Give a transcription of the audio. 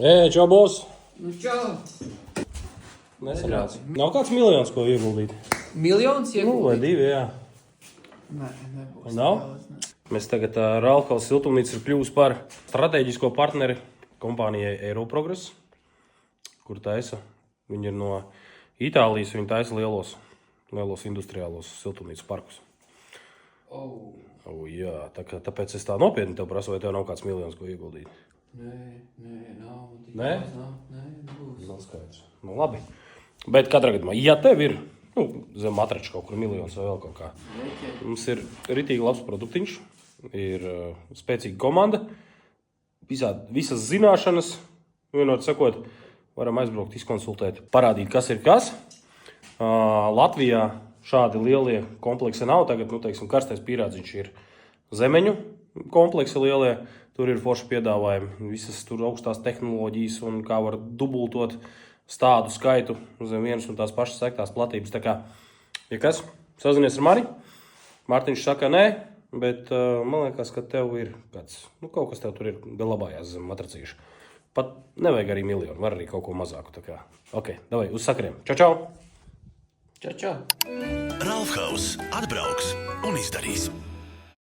Čau, bos! Nu, čau! Nesanāca. Nav kāds miljons, ko ieguldīt? Miljons ieguldīt? Vai divi, jā. Nē, nebūs. Nav? Mēs tagad Ralfkaus siltumnīca ir kļuvusi par strateģisko partneri kompānijai Eiroprogress, kur taisa. Viņi ir no Itālijas, viņi taisa lielos industriālos siltumnīcas parkus. Jā, tāpēc es tā nopietni tev prasu, vai tev nav kāds miljons, ko ieguldīt? Nē, nav. Nē? Nē, nebūs. Nav skaidrs. Nu, labi. Bet katrā gadījumā, ja tev ir zem matrača kaut kur miljons vai vēl kaut kā, mums ir ritīgi labs produktiņš, ir spēcīga komanda, visas zināšanas, vienot sakot, varam aizbraukt, izkonsultēt, parādīt, kas ir kas. Latvijā šādi lielie kompleksi nav. Tagad, karstais pīrādziņš ir zemeņu kompleksi lielie. Tur ir forši piedāvājumi, visas tur augstās tehnoloģijas un kā var dubultot stādu skaitu zem vienas un tās pašas sektās platības. Tā kā, ja kas, sazinies ar Mari. Mārtiņš saka nē, bet man liekas, ka tev ir kāds, kaut kas tev tur ir labājās zem matracīša. Pat nevajag arī miljonu, var arī kaut ko mazāku. Tā kā, ok, davai, uz sakariem. Čau! Čau! Ralfkaus atbrauks un izdarīs.